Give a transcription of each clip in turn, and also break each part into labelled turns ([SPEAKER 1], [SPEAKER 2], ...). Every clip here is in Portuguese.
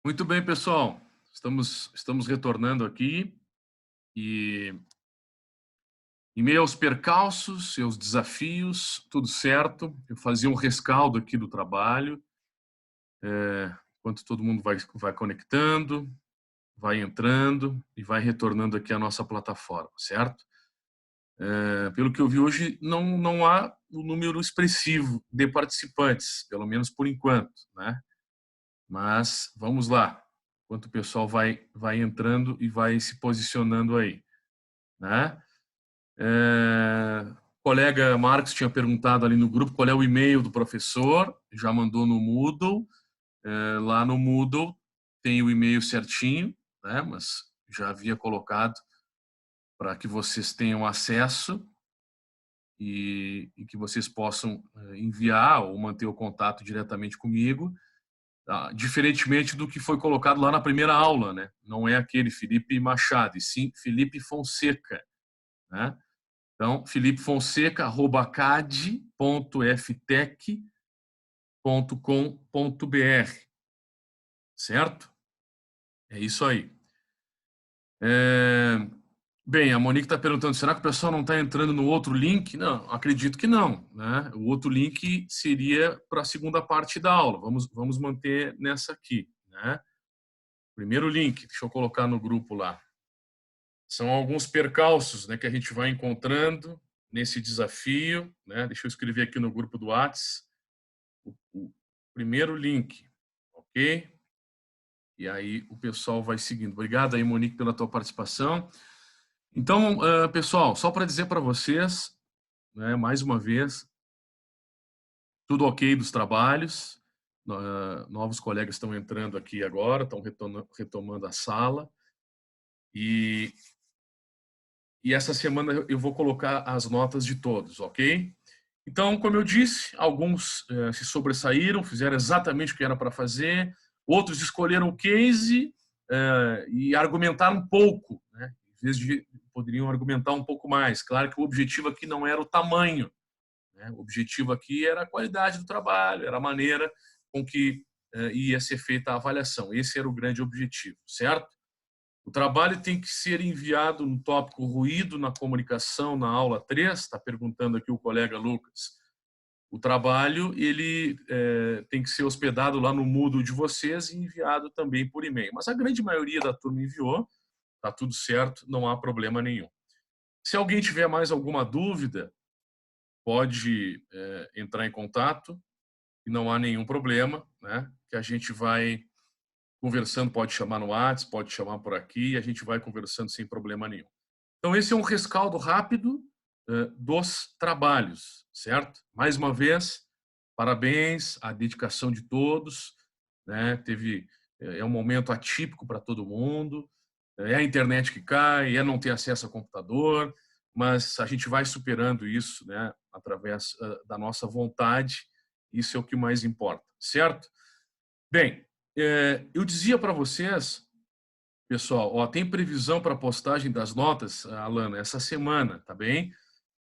[SPEAKER 1] Muito bem, pessoal. Estamos retornando aqui e, em meio aos percalços, seus desafios, tudo certo. Eu fazia um rescaldo aqui do trabalho, enquanto todo mundo vai conectando, vai entrando e vai retornando aqui à nossa plataforma, certo? Pelo que eu vi hoje, não há um número expressivo de participantes, pelo menos por enquanto, né? Mas vamos lá, enquanto o pessoal vai entrando e vai se posicionando aí, né? O colega Marcos tinha perguntado ali no grupo qual é o e-mail do professor, já mandou no Moodle. Lá no Moodle tem o e-mail certinho, né? Mas já havia colocado para que vocês tenham acesso e que vocês possam enviar ou manter o contato diretamente comigo. Diferentemente do que foi colocado lá na primeira aula, né? Não é aquele Felipe Machado, e sim Felipe Fonseca, né? Então, Felipe Fonseca, cad.ftec.com.br, certo? É isso aí. É... Bem, a Monique está perguntando, será que o pessoal não está entrando no outro link? Não, acredito que não, né? O outro link seria para a segunda parte da aula. Vamos manter nessa aqui, né? Primeiro link, deixa eu colocar no grupo lá. São alguns percalços, né, que a gente vai encontrando nesse desafio, né? Deixa eu escrever aqui no grupo do Whats o primeiro link, ok? E aí o pessoal vai seguindo. Obrigado aí, Monique, pela tua participação. Então, pessoal, só para dizer para vocês, né, mais uma vez, tudo ok dos trabalhos. Novos colegas estão entrando aqui agora, estão retomando a sala. E essa semana eu vou colocar as notas de todos, ok? Então, como eu disse, alguns se sobressaíram, fizeram exatamente o que era para fazer, outros escolheram o case e argumentaram um pouco, né? Em vez de poderiam argumentar um pouco mais. Claro que o objetivo aqui não era o tamanho, né? O objetivo aqui era a qualidade do trabalho, era a maneira com que ia ser feita a avaliação. Esse era o grande objetivo, certo? O trabalho tem que ser enviado no tópico ruído na comunicação na aula 3, está perguntando aqui o colega Lucas. O trabalho ele tem que ser hospedado lá no Moodle de vocês e enviado também por e-mail. Mas a grande maioria da turma enviou, está tudo certo, não há problema nenhum. Se alguém tiver mais alguma dúvida, pode entrar em contato e não há nenhum problema, né? Que a gente vai conversando, pode chamar no WhatsApp, pode chamar por aqui, e a gente vai conversando sem problema nenhum. Então, esse é um rescaldo rápido dos trabalhos, certo? Mais uma vez, parabéns à dedicação de todos, né? É um momento atípico para todo mundo, é a internet que cai, é não ter acesso ao computador, mas a gente vai superando isso, né? Através da nossa vontade, isso é o que mais importa, certo? Bem, eu dizia para vocês, pessoal, ó, tem previsão para postagem das notas, Alana, essa semana, tá bem?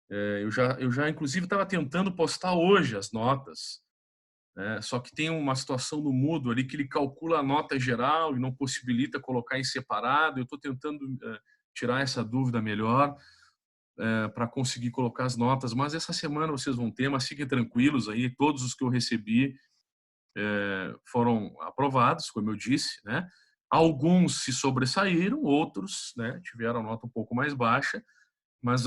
[SPEAKER 1] Eu já inclusive, estava tentando postar hoje as notas, né? Só que tem uma situação no Moodle ali que ele calcula a nota geral e não possibilita colocar em separado. Eu estou tentando tirar essa dúvida melhor para conseguir colocar as notas, mas essa semana vocês vão ter, mas fiquem tranquilos aí, todos os que eu recebi foram aprovados, como eu disse, né? Alguns se sobressaíram, outros, né, tiveram nota um pouco mais baixa, mas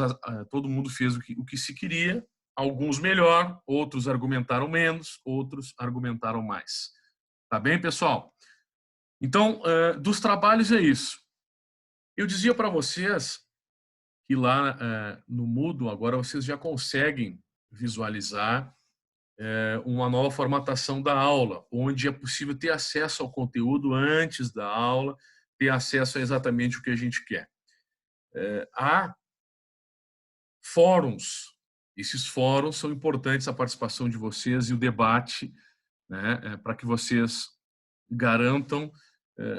[SPEAKER 1] todo mundo fez o que se queria, alguns melhor, outros argumentaram menos, outros argumentaram mais. Tá bem, pessoal? Então, dos trabalhos é isso. Eu dizia para vocês que lá no Moodle agora vocês já conseguem visualizar uma nova formatação da aula, onde é possível ter acesso ao conteúdo antes da aula, ter acesso a exatamente o que a gente quer. Há fóruns. Esses fóruns são importantes, a participação de vocês e o debate, né, para que vocês garantam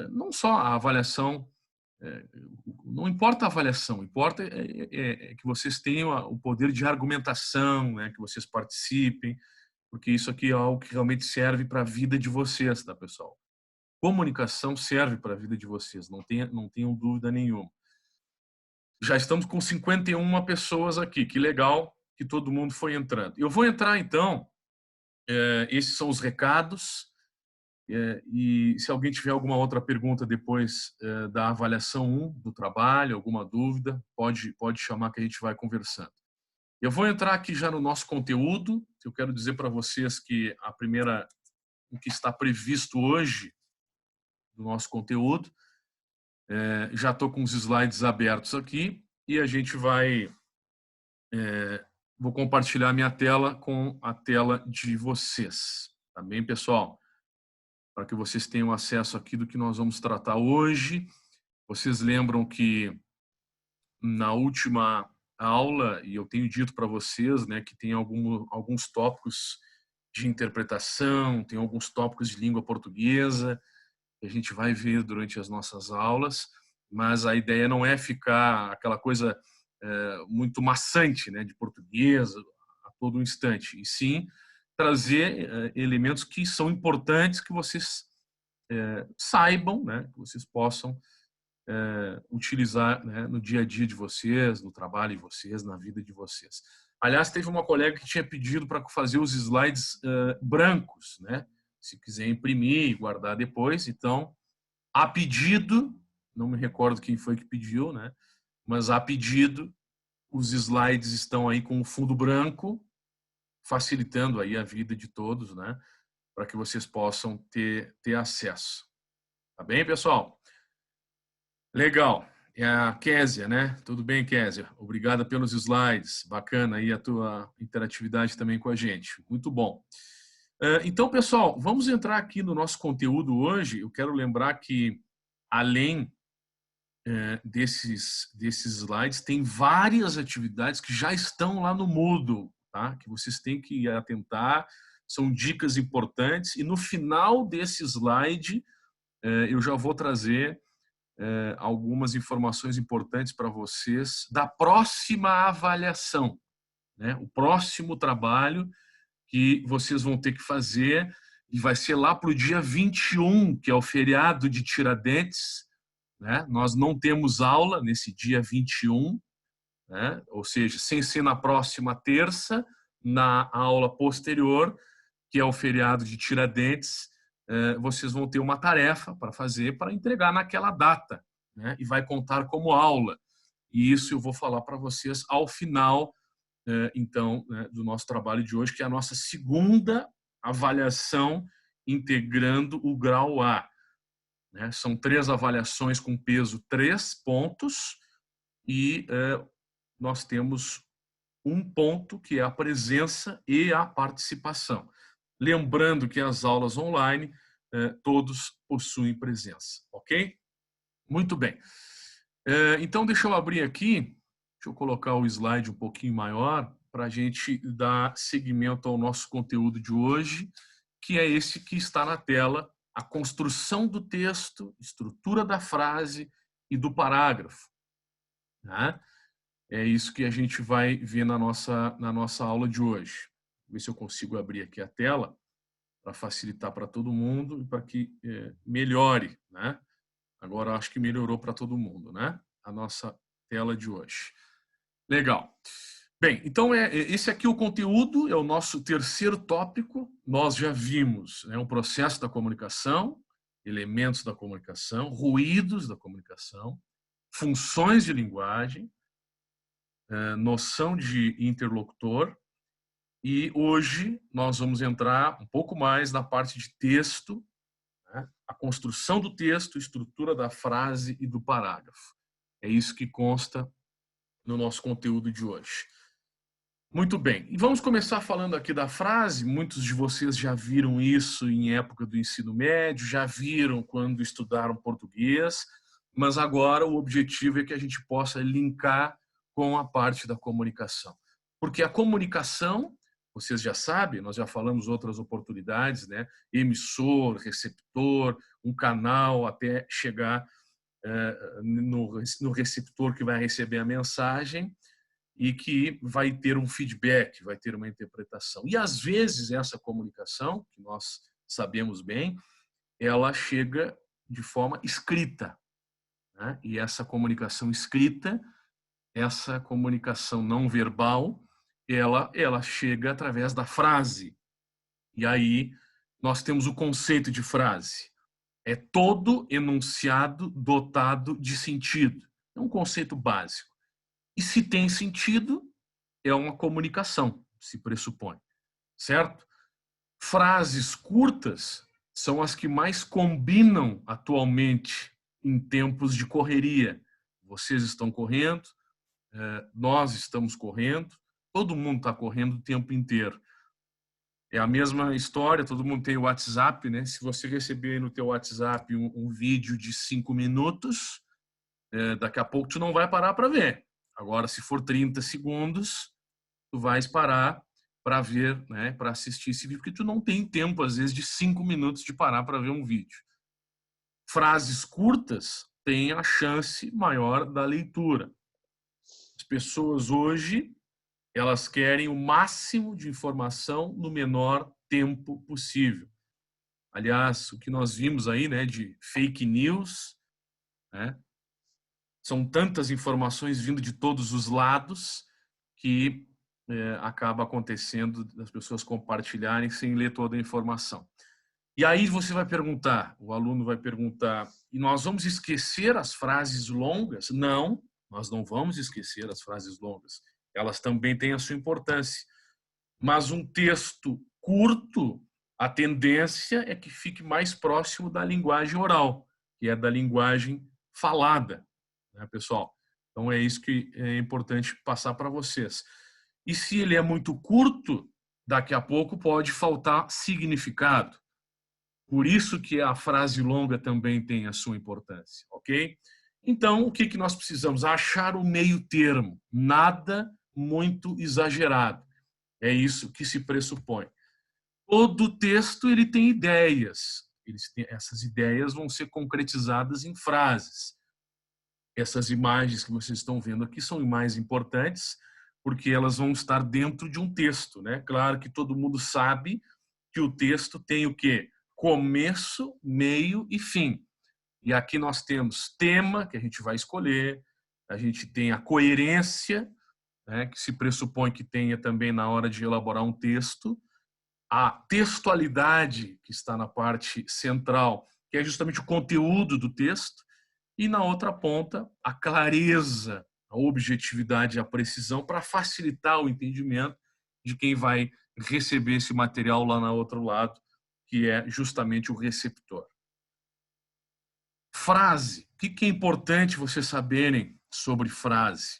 [SPEAKER 1] não só a avaliação, não importa a avaliação, importa que vocês tenham o poder de argumentação, né, que vocês participem, porque isso aqui é algo que realmente serve para a vida de vocês, tá, pessoal? comunicação serve para a vida de vocês, não tenham dúvida nenhuma. Já estamos com 51 pessoas aqui, que legal que todo mundo foi entrando. Eu vou entrar então, esses são os recados, e se alguém tiver alguma outra pergunta depois da avaliação 1 do trabalho, alguma dúvida, pode chamar que a gente vai conversando. Eu vou entrar aqui já no nosso conteúdo. Eu quero dizer para vocês que o que está previsto hoje no nosso conteúdo, já estou com os slides abertos aqui e a gente vou compartilhar minha tela com a tela de vocês. Tá bem, pessoal? Para que vocês tenham acesso aqui do que nós vamos tratar hoje. Vocês lembram que na última aula, e eu tenho dito para vocês, né, que tem alguns tópicos de interpretação, tem alguns tópicos de língua portuguesa que a gente vai ver durante as nossas aulas, mas a ideia não é ficar aquela coisa muito maçante, né, de português a todo instante, e sim trazer elementos que são importantes que vocês saibam, né, que vocês possam utilizar, né, no dia a dia de vocês, no trabalho de vocês, na vida de vocês. Aliás, teve uma colega que tinha pedido para fazer os slides brancos, né? Se quiser imprimir e guardar depois. Então, a pedido, não me recordo quem foi que pediu, né? Mas a pedido, os slides estão aí com o fundo branco, facilitando aí a vida de todos, né? Para que vocês possam ter acesso. Tá bem, pessoal? Legal. É a Késia, né? Tudo bem, Késia? Obrigada pelos slides. Bacana aí a tua interatividade também com a gente. Muito bom. Então, pessoal, vamos entrar aqui no nosso conteúdo hoje. Eu quero lembrar que, além desses slides, tem várias atividades que já estão lá no Moodle, tá? Que vocês têm que atentar. São dicas importantes. E no final desse slide, eu já vou trazer algumas informações importantes para vocês da próxima avaliação, né? O próximo trabalho que vocês vão ter que fazer e vai ser lá para o dia 21, que é o feriado de Tiradentes, né? Nós não temos aula nesse dia 21, né? Ou seja, sem ser na próxima terça, na aula posterior, que é o feriado de Tiradentes, vocês vão ter uma tarefa para fazer para entregar naquela data, né? E vai contar como aula. E isso eu vou falar para vocês ao final, então, né, do nosso trabalho de hoje, que é a nossa segunda avaliação integrando o grau A, né? São 3 avaliações com peso 3 pontos e nós temos um ponto que é a presença e a participação. Lembrando que as aulas online, todos possuem presença, ok? Muito bem. Então, deixa eu abrir aqui, deixa eu colocar o slide um pouquinho maior para a gente dar seguimento ao nosso conteúdo de hoje, que é esse que está na tela, a construção do texto, estrutura da frase e do parágrafo, né? É isso que a gente vai ver na nossa aula de hoje. Vou ver se eu consigo abrir aqui a tela para facilitar para todo mundo e para que melhore, né? Agora acho que melhorou para todo mundo, né? A nossa tela de hoje. Legal. Bem, então esse aqui é o conteúdo, é o nosso terceiro tópico. Nós já vimos, né, o processo da comunicação, elementos da comunicação, ruídos da comunicação, funções de linguagem, noção de interlocutor, e hoje nós vamos entrar um pouco mais na parte de texto, né? A construção do texto, estrutura da frase e do parágrafo. É isso que consta no nosso conteúdo de hoje. Muito bem, e vamos começar falando aqui da frase. Muitos de vocês já viram isso em época do ensino médio, já viram quando estudaram português, mas agora o objetivo é que a gente possa linkar com a parte da comunicação. Porque a comunicação, vocês já sabem, nós já falamos outras oportunidades, né? Emissor, receptor, um canal até chegar no receptor que vai receber a mensagem e que vai ter um feedback, vai ter uma interpretação. E às vezes essa comunicação, que nós sabemos bem, ela chega de forma escrita, né? E essa comunicação escrita, essa comunicação não verbal, ela chega através da frase. E aí nós temos o conceito de frase. É todo enunciado dotado de sentido. É um conceito básico. E se tem sentido, é uma comunicação, se pressupõe, certo? Frases curtas são as que mais combinam atualmente em tempos de correria. Vocês estão correndo, nós estamos correndo, todo mundo está correndo o tempo inteiro. É a mesma história, todo mundo tem o WhatsApp, né? Se você receber no teu WhatsApp um vídeo de 5 minutos, daqui a pouco tu não vai parar para ver. Agora, se for 30 segundos, tu vais parar para ver, né? Para assistir esse vídeo, porque tu não tem tempo, às vezes, de 5 minutos de parar para ver um vídeo. Frases curtas têm a chance maior da leitura. As pessoas hoje, elas querem o máximo de informação no menor tempo possível. Aliás, o que nós vimos aí, né, de fake news, né, são tantas informações vindo de todos os lados que acaba acontecendo das pessoas compartilharem sem ler toda a informação. E aí você vai perguntar, o aluno vai perguntar, e nós vamos esquecer as frases longas? Não, nós não vamos esquecer as frases longas. Elas também têm a sua importância. Mas um texto curto, a tendência é que fique mais próximo da linguagem oral, que é da linguagem falada, né, pessoal? Então é isso que é importante passar para vocês. E se ele é muito curto, daqui a pouco pode faltar significado. Por isso que a frase longa também tem a sua importância, ok? Então, o que nós precisamos? Achar o meio termo, nada muito exagerado. É isso que se pressupõe. Todo texto ele tem ideias. Essas ideias vão ser concretizadas em frases. Essas imagens que vocês estão vendo aqui são imagens importantes porque elas vão estar dentro de um texto, né? Claro que todo mundo sabe que o texto tem o quê? Começo, meio e fim. E aqui nós temos tema, que a gente vai escolher, a gente tem a coerência, né, que se pressupõe que tenha também na hora de elaborar um texto, a textualidade, que está na parte central, que é justamente o conteúdo do texto, e na outra ponta, a clareza, a objetividade e a precisão para facilitar o entendimento de quem vai receber esse material lá no outro lado, que é justamente o receptor. Frase. O que é importante vocês saberem sobre frase?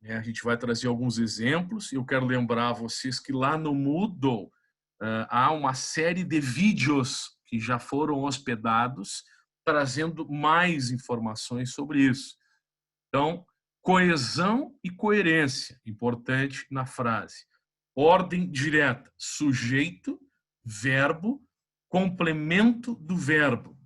[SPEAKER 1] A gente vai trazer alguns exemplos e eu quero lembrar a vocês que lá no Moodle há uma série de vídeos que já foram hospedados trazendo mais informações sobre isso. Então, coesão e coerência, importante na frase. Ordem direta, sujeito, verbo, complemento do verbo.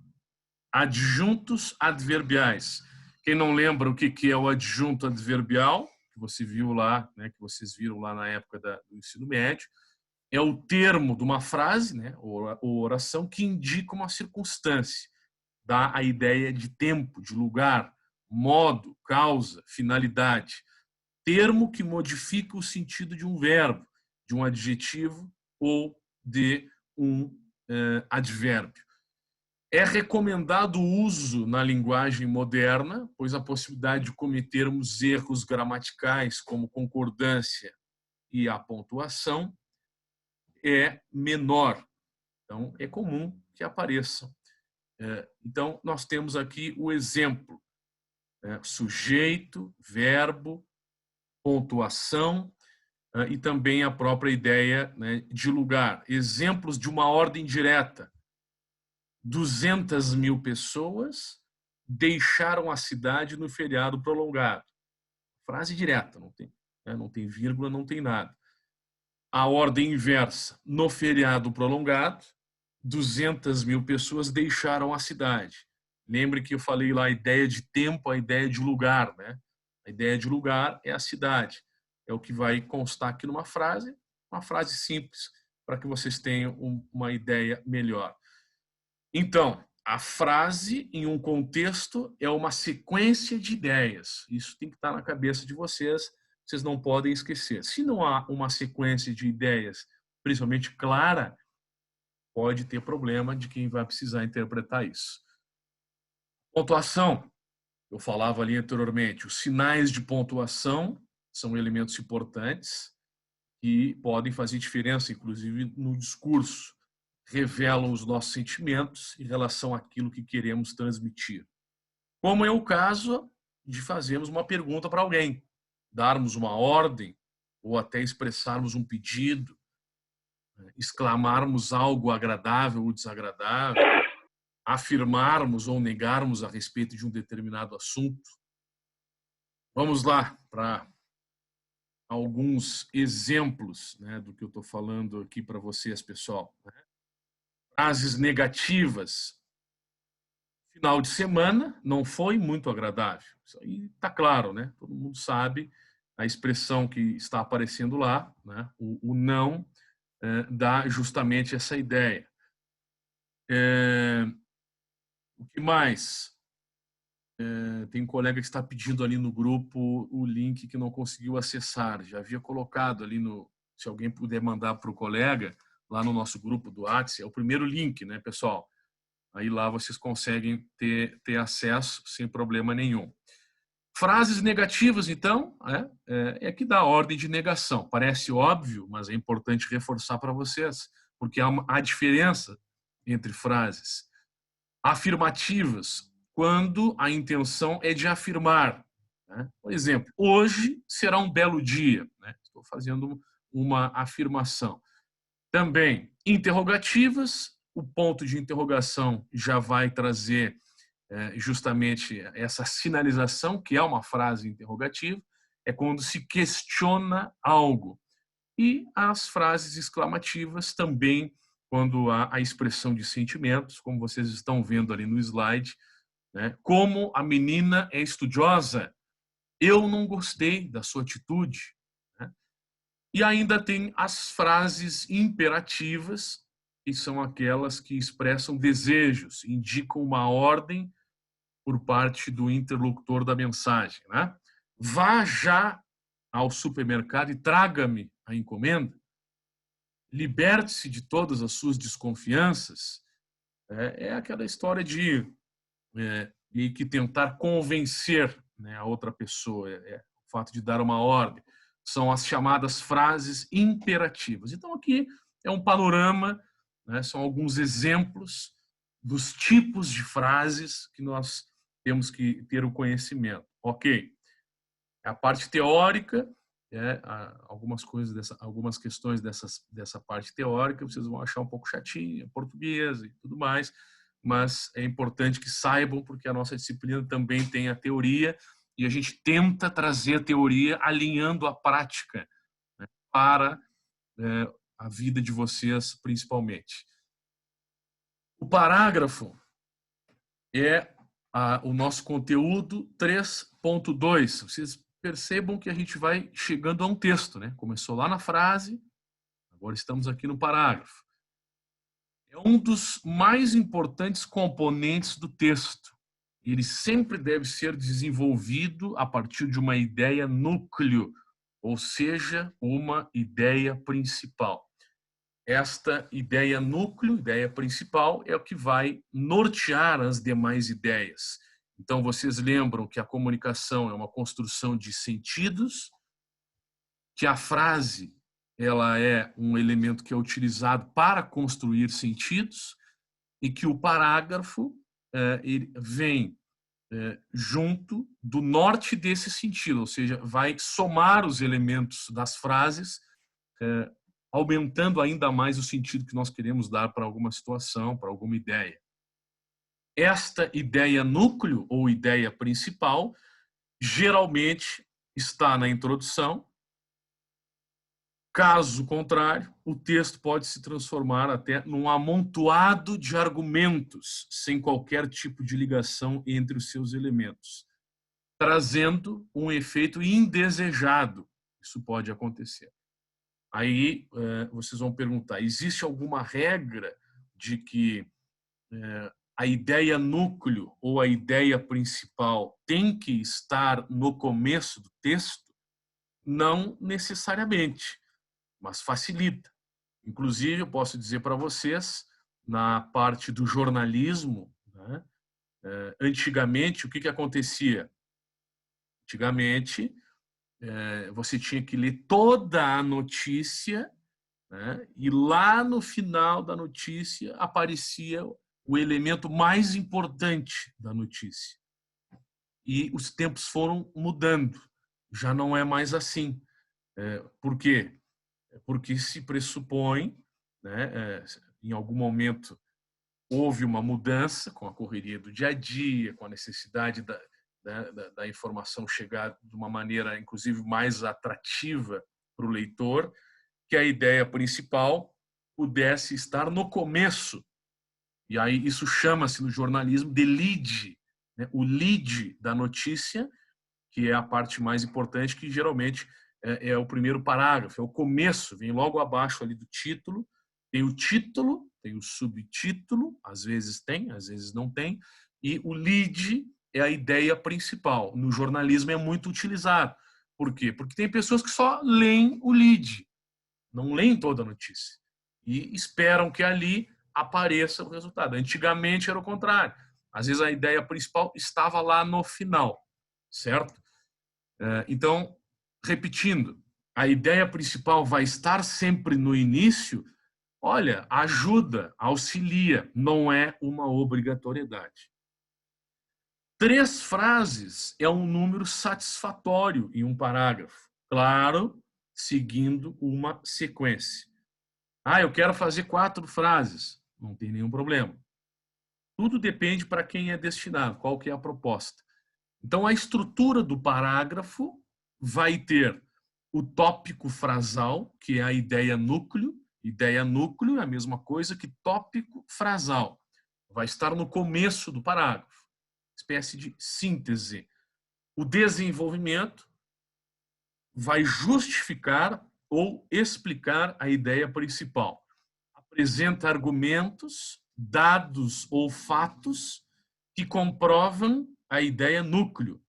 [SPEAKER 1] Adjuntos adverbiais. Quem não lembra o que é o adjunto adverbial, que você viu lá, né, que vocês viram lá na época do ensino médio, é o termo de uma frase, né, ou oração, que indica uma circunstância, dá a ideia de tempo, de lugar, modo, causa, finalidade. Termo que modifica o sentido de um verbo, de um adjetivo ou de um advérbio. É recomendado o uso na linguagem moderna, pois a possibilidade de cometermos erros gramaticais, como concordância e a pontuação, é menor. Então, é comum que apareçam. Então, nós temos aqui o exemplo. Sujeito, verbo, pontuação e também a própria ideia, né, de lugar. Exemplos de uma ordem direta. 200 mil pessoas deixaram a cidade no feriado prolongado. Frase direta, não tem vírgula, não tem nada. A ordem inversa. No feriado prolongado, 200 mil pessoas deixaram a cidade. Lembre que eu falei lá a ideia de tempo, a ideia de lugar, né? A ideia de lugar é a cidade. É o que vai constar aqui numa frase, uma frase simples, para que vocês tenham uma ideia melhor. Então, A frase, em um contexto, é uma sequência de ideias. Isso tem que estar na cabeça de vocês. Vocês não podem esquecer. Se não há uma sequência de ideias, principalmente clara, pode ter problema de quem vai precisar interpretar isso. Pontuação. Eu falava ali anteriormente, os sinais de pontuação são elementos importantes que podem fazer diferença, inclusive no discurso. Revelam os nossos sentimentos em relação àquilo que queremos transmitir. Como é o caso de fazermos uma pergunta para alguém, darmos uma ordem ou até expressarmos um pedido, exclamarmos algo agradável ou desagradável, afirmarmos ou negarmos a respeito de um determinado assunto. Vamos lá para alguns exemplos, né, do que eu estou falando aqui para vocês, pessoal. Frases negativas. Final de semana não foi muito agradável. Isso aí está claro, né? Todo mundo sabe a expressão que está aparecendo lá, né? O não dá justamente essa ideia. O que mais? Tem um colega que está pedindo ali no grupo o link que não conseguiu acessar. Já havia colocado ali no... Se alguém puder mandar para o colega, lá no nosso grupo do WhatsApp, é o primeiro link, né, pessoal? Aí lá vocês conseguem ter acesso sem problema nenhum. Frases negativas, então, é que dá ordem de negação. Parece óbvio, mas é importante reforçar para vocês, porque há diferença entre frases. Afirmativas, quando a intenção é de afirmar. Né? Por exemplo, hoje será um belo dia. Né? Estou fazendo uma afirmação. Também, interrogativas, o ponto de interrogação já vai trazer justamente essa sinalização, que é uma frase interrogativa, é quando se questiona algo. E as frases exclamativas também, quando há a expressão de sentimentos, como vocês estão vendo ali no slide, né? Como a menina é estudiosa, eu não gostei da sua atitude. Né? E ainda tem as frases imperativas, que são aquelas que expressam desejos, indicam uma ordem por parte do interlocutor da mensagem. Né? Vá já ao supermercado e traga-me a encomenda. Liberte-se de todas as suas desconfianças. É aquela história de que tentar convencer, né, a outra pessoa. O fato de dar uma ordem. São as chamadas frases imperativas. Então, aqui é um panorama, né, são alguns exemplos dos tipos de frases que nós temos que ter o conhecimento. Ok. A parte teórica, algumas questões dessa parte teórica, vocês vão achar um pouco chatinha, português e tudo mais, mas é importante que saibam, porque a nossa disciplina também tem a teoria, e a gente tenta trazer a teoria alinhando a prática, né, para a vida de vocês, principalmente. O parágrafo é o nosso conteúdo 3.2. Vocês percebam que a gente vai chegando a um texto, né? Começou lá na frase, agora estamos aqui no parágrafo. É um dos mais importantes componentes do texto. Ele sempre deve ser desenvolvido a partir de uma ideia núcleo, ou seja, uma ideia principal. Esta ideia núcleo, ideia principal, é o que vai nortear as demais ideias. Então, vocês lembram que a comunicação é uma construção de sentidos, que a frase ela é um elemento que é utilizado para construir sentidos e que o parágrafo ele vem junto do norte desse sentido, ou seja, vai somar os elementos das frases, aumentando ainda mais o sentido que nós queremos dar para alguma situação, para alguma ideia. Esta ideia núcleo ou ideia principal geralmente está na introdução. Caso contrário, o texto pode se transformar até num amontoado de argumentos sem qualquer tipo de ligação entre os seus elementos, trazendo um efeito indesejado. Isso pode acontecer. Aí vocês vão perguntar, existe alguma regra de que a ideia núcleo ou a ideia principal tem que estar no começo do texto? Não necessariamente, mas facilita. Inclusive, eu posso dizer para vocês, na parte do jornalismo, né, antigamente, o que acontecia? Antigamente, você tinha que ler toda a notícia, né, e lá no final da notícia aparecia o elemento mais importante da notícia. E os tempos foram mudando. Já não é mais assim. Por quê? Porque se pressupõe, né, em algum momento houve uma mudança com a correria do dia a dia, com a necessidade da informação chegar de uma maneira, inclusive, mais atrativa para o leitor, que a ideia principal pudesse estar no começo. E aí isso chama-se no jornalismo de lead, né? O lead da notícia, que é a parte mais importante, que geralmente é o primeiro parágrafo, é o começo, vem logo abaixo ali do título. Tem o título, tem o subtítulo, às vezes tem, às vezes não tem, e o lead é a ideia principal. No jornalismo é muito utilizado. Por quê? Porque tem pessoas que só leem o lead, não leem toda a notícia, e esperam que ali apareça o resultado. Antigamente era o contrário. Às vezes a ideia principal estava lá no final, certo? Então, repetindo, a ideia principal vai estar sempre no início. Olha, ajuda, auxilia, não é uma obrigatoriedade. 3 frases é um número satisfatório em um parágrafo. Claro, seguindo uma sequência. Eu quero fazer 4 frases. Não tem nenhum problema. Tudo depende para quem é destinado, qual que é a proposta. Então, a estrutura do parágrafo vai ter o tópico frasal, que é a ideia núcleo. Ideia núcleo é a mesma coisa que tópico frasal. Vai estar no começo do parágrafo, espécie de síntese. O desenvolvimento vai justificar ou explicar a ideia principal. Apresenta argumentos, dados ou fatos que comprovam a ideia núcleo.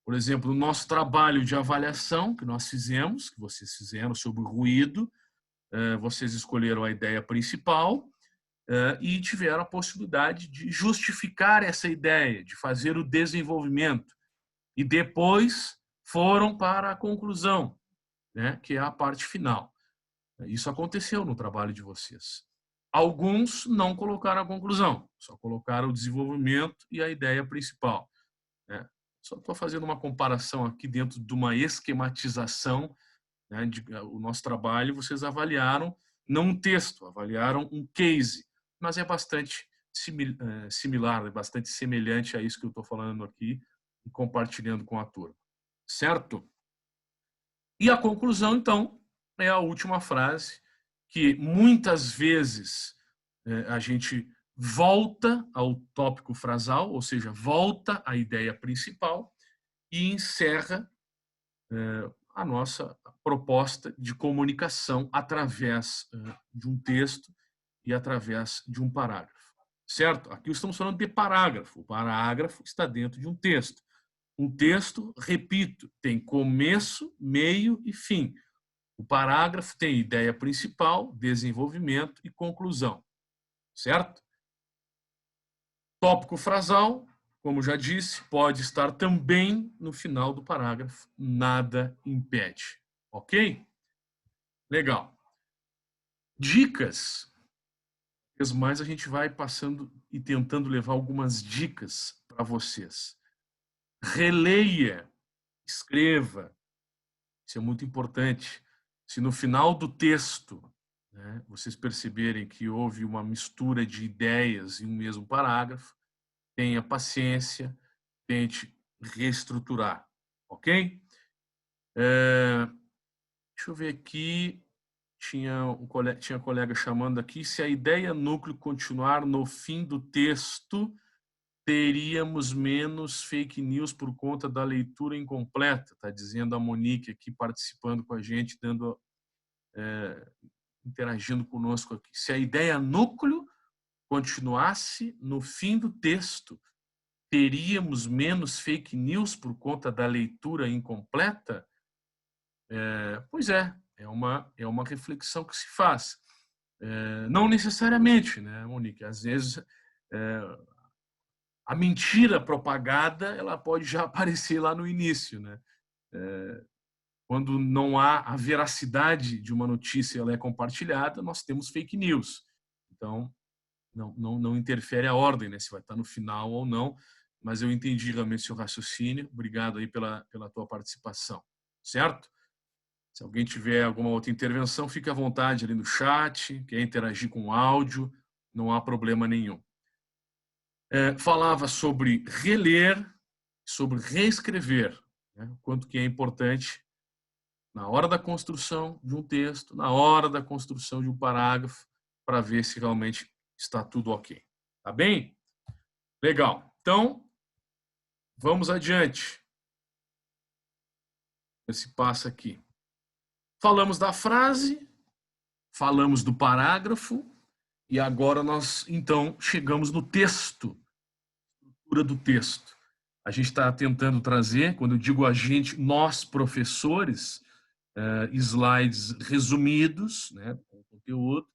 [SPEAKER 1] Por exemplo, o nosso trabalho de avaliação que nós fizemos, que vocês fizeram sobre o ruído, vocês escolheram a ideia principal e tiveram a possibilidade de justificar essa ideia, de fazer o desenvolvimento. E depois foram para a conclusão, né, que é a parte final. Isso aconteceu no trabalho de vocês. Alguns não colocaram a conclusão, só colocaram o desenvolvimento e a ideia principal. Só estou fazendo uma comparação aqui dentro de uma esquematização, né, o nosso trabalho. Vocês avaliaram não um texto, avaliaram um case, mas é bastante similar, é bastante semelhante a isso que eu estou falando aqui e compartilhando com a turma. Certo? E a conclusão, então, é a última frase, que muitas vezes a gente volta ao tópico frasal, ou seja, volta à ideia principal e encerra a nossa proposta de comunicação através de um texto e através de um parágrafo. Certo? Aqui estamos falando de parágrafo. O parágrafo está dentro de um texto. Um texto, repito, tem começo, meio e fim. O parágrafo tem ideia principal, desenvolvimento e conclusão. Certo? Tópico frasal, como já disse, pode estar também no final do parágrafo. Nada impede. Ok? Legal. Dicas. Mas a gente vai passando e tentando levar algumas dicas para vocês. Releia, escreva. Isso é muito importante. Se no final do texto, né, vocês perceberem que houve uma mistura de ideias em um mesmo parágrafo, tenha paciência, tente reestruturar, ok? Deixa eu ver aqui, tinha colega chamando aqui, se a ideia núcleo continuar no fim do texto, teríamos menos fake news por conta da leitura incompleta, está dizendo a Monique aqui, participando com a gente, interagindo conosco aqui. Se a ideia núcleo continuasse no fim do texto, teríamos menos fake news por conta da leitura incompleta? Pois é uma reflexão que se faz. Não necessariamente, né, Monique? Às vezes, a mentira propagada ela pode já aparecer lá no início, né? Quando não há a veracidade de uma notícia, ela é compartilhada, nós temos fake news. Então, não interfere a ordem, né? Se vai estar no final ou não, mas eu entendi realmente seu raciocínio. Obrigado aí pela tua participação, certo? Se alguém tiver alguma outra intervenção, fique à vontade ali no chat, quer interagir com o áudio, não há problema nenhum. Falava sobre reler, sobre reescrever, né? O quanto que é importante na hora da construção de um texto, na hora da construção de um parágrafo, para ver se realmente está tudo ok. Tá bem? Legal. Então, vamos adiante. Esse passa aqui. Falamos da frase, falamos do parágrafo, e agora nós, então, chegamos no texto, estrutura do texto. A gente está tentando trazer, quando eu digo a gente, nós, professores, slides resumidos, né, com conteúdo,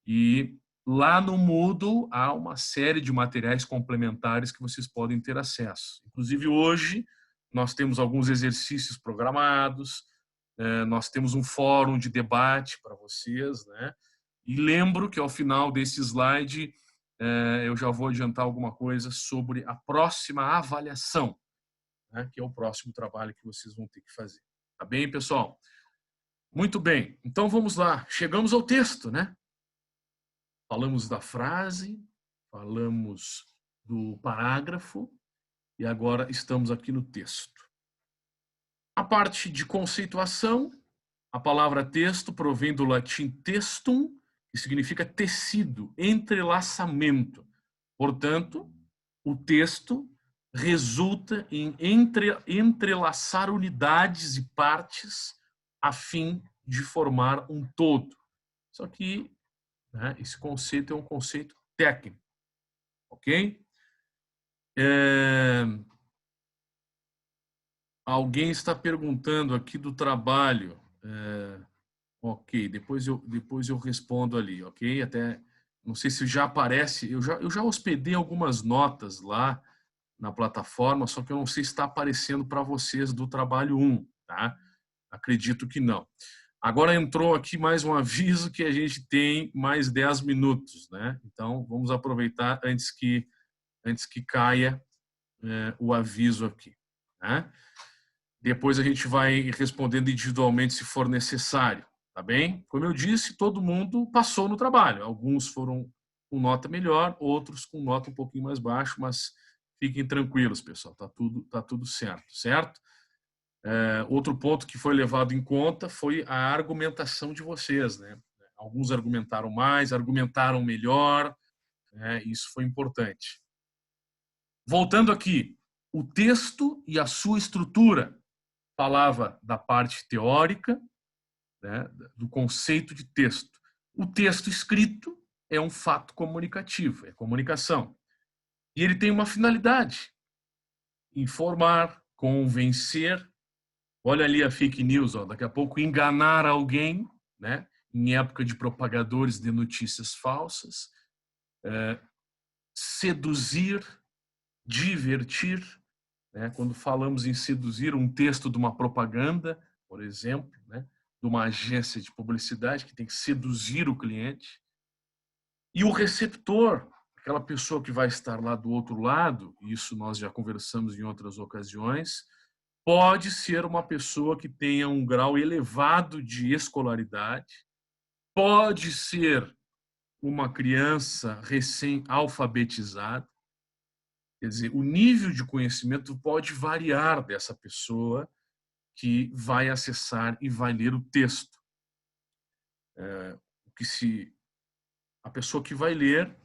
[SPEAKER 1] e lá no Moodle há uma série de materiais complementares que vocês podem ter acesso. Inclusive, hoje, nós temos alguns exercícios programados, nós temos um fórum de debate para vocês, né? E lembro que ao final desse slide eu já vou adiantar alguma coisa sobre a próxima avaliação, né? Que é o próximo trabalho que vocês vão ter que fazer. Tá bem, pessoal? Muito bem. Então vamos lá. Chegamos ao texto, né? Falamos da frase, falamos do parágrafo e agora estamos aqui no texto. A parte de conceituação, a palavra texto provém do latim textum, que significa tecido, entrelaçamento. Portanto, o texto resulta em entrelaçar unidades e partes a fim de formar um todo. Só que, né, esse conceito é um conceito técnico, ok? Alguém está perguntando aqui do trabalho. Ok, depois eu respondo ali, ok? Até não sei se já aparece. Eu já hospedei algumas notas lá na plataforma, só que eu não sei se está aparecendo para vocês do trabalho 1, tá? Acredito que não. Agora entrou aqui mais um aviso que a gente tem mais 10 minutos, né? Então vamos aproveitar antes que caia o aviso aqui, né? Depois a gente vai respondendo individualmente se for necessário, tá bem? Como eu disse, todo mundo passou no trabalho. Alguns foram com nota melhor, outros com nota um pouquinho mais baixo, mas fiquem tranquilos, pessoal, tá tudo certo, certo? Outro ponto que foi levado em conta foi a argumentação de vocês, né? Alguns argumentaram mais, argumentaram melhor, né? Isso foi importante. Voltando aqui, o texto e a sua estrutura. Falava da parte teórica, né, do conceito de texto. O texto escrito é um fato comunicativo, é comunicação. E ele tem uma finalidade: informar, convencer. Olha ali a fake news, ó, daqui a pouco enganar alguém, né, em época de propagadores de notícias falsas, seduzir, divertir. Né? Quando falamos em seduzir, um texto de uma propaganda, por exemplo, né? De uma agência de publicidade que tem que seduzir o cliente. E o receptor, aquela pessoa que vai estar lá do outro lado, isso nós já conversamos em outras ocasiões, pode ser uma pessoa que tenha um grau elevado de escolaridade, pode ser uma criança recém-alfabetizada. Quer dizer, o nível de conhecimento pode variar dessa pessoa que vai acessar e vai ler o texto. A pessoa que vai ler,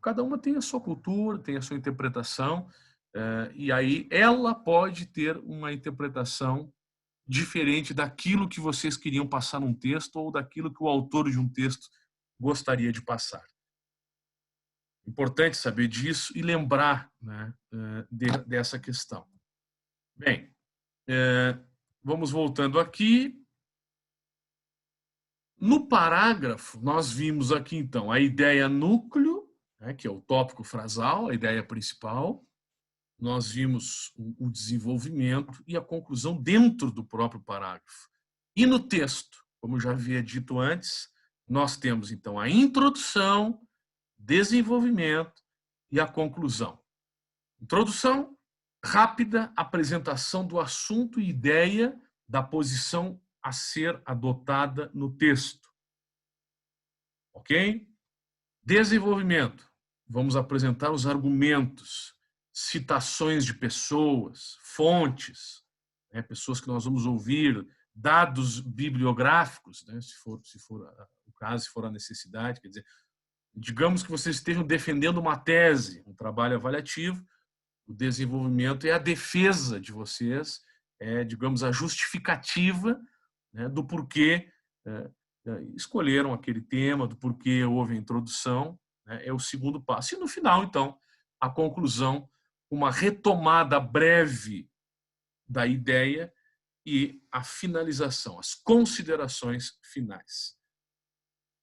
[SPEAKER 1] cada uma tem a sua cultura, tem a sua interpretação, e aí ela pode ter uma interpretação diferente daquilo que vocês queriam passar num texto ou daquilo que o autor de um texto gostaria de passar. Importante saber disso e lembrar, né, dessa questão. Bem, vamos voltando aqui. No parágrafo, nós vimos aqui, então, a ideia núcleo, né, que é o tópico frasal, a ideia principal. Nós vimos o desenvolvimento e a conclusão dentro do próprio parágrafo. E no texto, como já havia dito antes, nós temos, então, a introdução, desenvolvimento e a conclusão. Introdução, rápida apresentação do assunto e ideia da posição a ser adotada no texto. Ok? Desenvolvimento. Vamos apresentar os argumentos, citações de pessoas, fontes, né, pessoas que nós vamos ouvir, dados bibliográficos, né, se for o caso, se for a necessidade. Quer dizer, digamos que vocês estejam defendendo uma tese, um trabalho avaliativo, o desenvolvimento é a defesa de vocês, digamos, a justificativa, né, do porquê escolheram aquele tema, do porquê houve a introdução, né, é o segundo passo. E no final, então, a conclusão, uma retomada breve da ideia e a finalização, as considerações finais.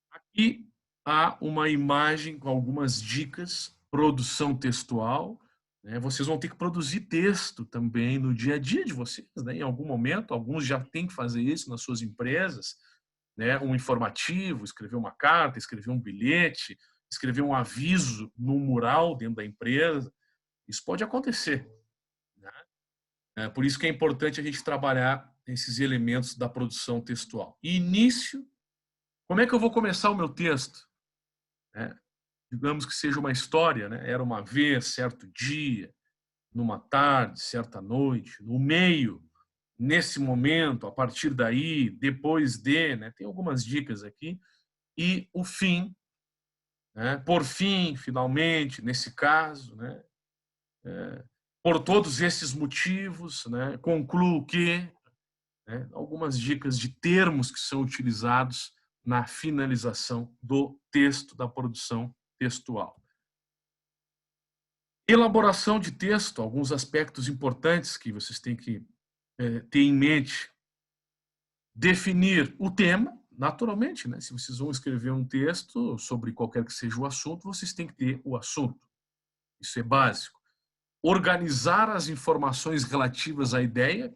[SPEAKER 1] Aqui há uma imagem com algumas dicas, produção textual, né? Vocês vão ter que produzir texto também no dia a dia de vocês, né? Em algum momento, alguns já têm que fazer isso nas suas empresas, né? Um informativo, escrever uma carta, escrever um bilhete, escrever um aviso no mural dentro da empresa. Isso pode acontecer, né? Por isso que é importante a gente trabalhar esses elementos da produção textual. E início, como é que eu vou começar o meu texto? Digamos que seja uma história, né? Era uma vez, certo dia, numa tarde, certa noite, no meio, nesse momento, a partir daí, depois de, né? Tem algumas dicas aqui. E o fim, né? Por fim, finalmente, nesse caso, né? Por todos esses motivos, né? Concluo que, né? Algumas dicas de termos que são utilizados na finalização do texto, da produção textual. Elaboração de texto, alguns aspectos importantes que vocês têm que ter em mente. Definir o tema, naturalmente, né? Se vocês vão escrever um texto sobre qualquer que seja o assunto, vocês têm que ter o assunto. Isso é básico. Organizar as informações relativas à ideia.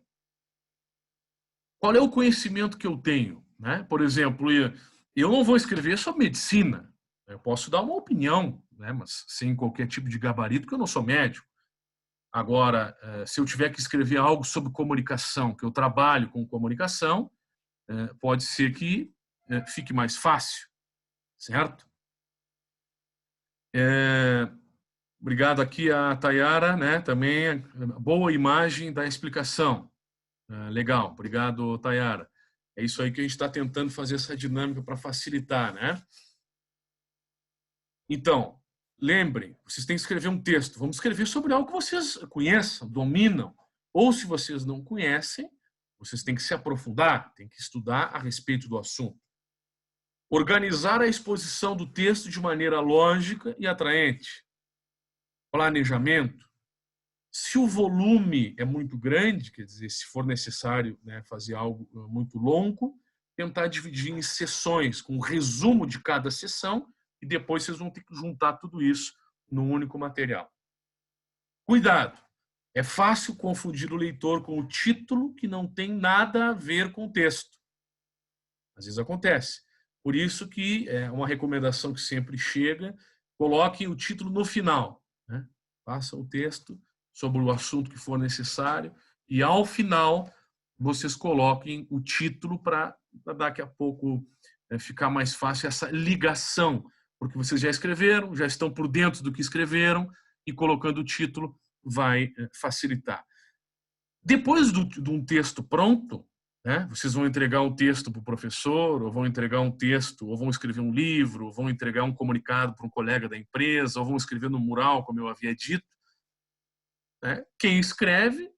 [SPEAKER 1] Qual é o conhecimento que eu tenho, né? Por exemplo, eu não vou escrever sobre medicina. Eu posso dar uma opinião, né? Mas sem qualquer tipo de gabarito, porque eu não sou médico. Agora, se eu tiver que escrever algo sobre comunicação, que eu trabalho com comunicação, pode ser que fique mais fácil, certo? Obrigado aqui a Tayara, né? Também boa imagem da explicação. Legal, obrigado, Tayara. É isso aí que a gente está tentando fazer essa dinâmica para facilitar, né? Então, lembrem, vocês têm que escrever um texto. Vamos escrever sobre algo que vocês conheçam, dominam. Ou, se vocês não conhecem, vocês têm que se aprofundar, têm que estudar a respeito do assunto. Organizar a exposição do texto de maneira lógica e atraente. Planejamento. Se o volume é muito grande, quer dizer, se for necessário, né, fazer algo muito longo, tentar dividir em sessões, com um resumo de cada sessão, e depois vocês vão ter que juntar tudo isso num único material. Cuidado! É fácil confundir o leitor com o título que não tem nada a ver com o texto. Às vezes acontece. Por isso que é uma recomendação que sempre chega, coloquem o título no final, né? Faça o texto sobre o assunto que for necessário e, ao final, vocês coloquem o título para daqui a pouco ficar mais fácil essa ligação, porque vocês já escreveram, já estão por dentro do que escreveram e colocando o título vai facilitar. Depois de um texto pronto, né, vocês vão entregar um texto para o professor, ou vão entregar um texto, ou vão escrever um livro, ou vão entregar um comunicado para um colega da empresa, ou vão escrever no mural, como eu havia dito. Né? Quem escreve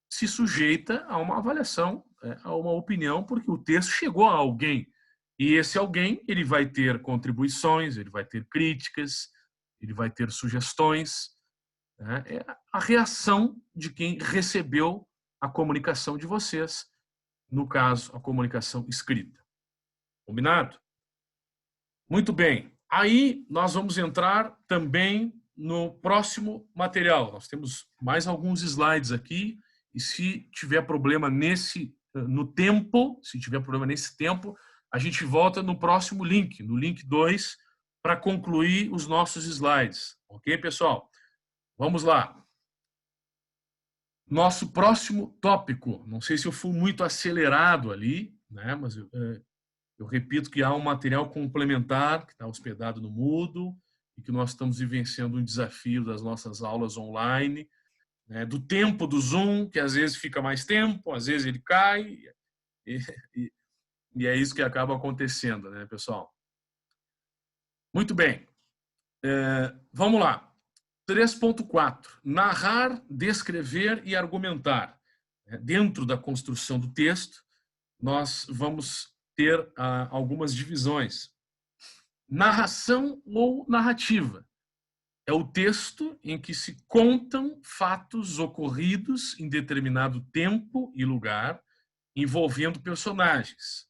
[SPEAKER 1] se sujeita a uma avaliação, a uma opinião, porque o texto chegou a alguém. E esse alguém, ele vai ter contribuições, ele vai ter críticas, ele vai ter sugestões, né? É a reação de quem recebeu a comunicação de vocês, no caso, a comunicação escrita. Combinado? Muito bem. Aí nós vamos entrar também no próximo material. Nós temos mais alguns slides aqui, e se tiver problema no tempo, se tiver problema nesse tempo, a gente volta no próximo link, no link 2, para concluir os nossos slides. Ok, pessoal? Vamos lá. Nosso próximo tópico, não sei se eu fui muito acelerado ali, né, mas eu repito que há um material complementar que está hospedado no Moodle e que nós estamos vivenciando um desafio das nossas aulas online, né, do tempo do Zoom, que às vezes fica mais tempo, às vezes ele cai, e, e é isso que acaba acontecendo, né, pessoal? Muito bem. Vamos lá. 3.4. Narrar, descrever e argumentar. Dentro da construção do texto, nós vamos ter algumas divisões. Narração ou narrativa. É o texto em que se contam fatos ocorridos em determinado tempo e lugar, envolvendo personagens.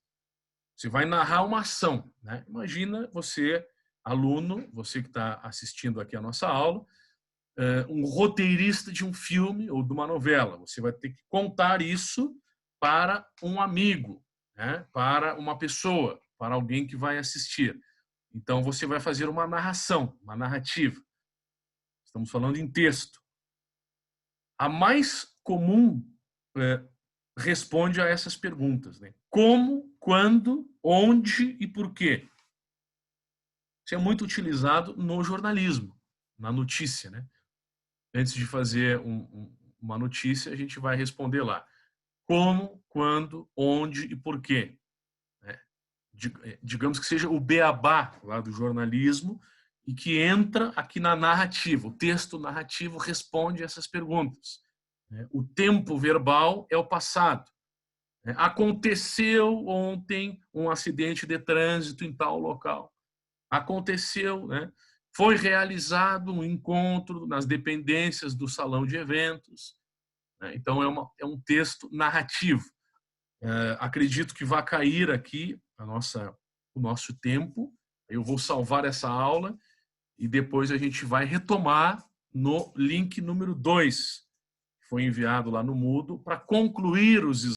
[SPEAKER 1] Você vai narrar uma ação, né? Imagina você, aluno, você que está assistindo aqui a nossa aula, um roteirista de um filme ou de uma novela. Você vai ter que contar isso para um amigo, né? Para uma pessoa, para alguém que vai assistir. Então, você vai fazer uma narração, uma narrativa. Estamos falando em texto. A mais comum responde a essas perguntas, né? Como, quando, onde e por quê? Isso é muito utilizado no jornalismo, na notícia, né? Antes de fazer uma notícia, a gente vai responder lá. Como, quando, onde e por quê. Digamos que seja o beabá lá do jornalismo e que entra aqui na narrativa. O texto narrativo responde essas perguntas. O tempo verbal é o passado. Aconteceu ontem um acidente de trânsito em tal local. Aconteceu, né? Foi realizado um encontro nas dependências do salão de eventos. Então, é um texto narrativo. Acredito que vai cair aqui o nosso tempo. Eu vou salvar essa aula e depois a gente vai retomar no link número 2, que foi enviado lá no Moodle, para concluir os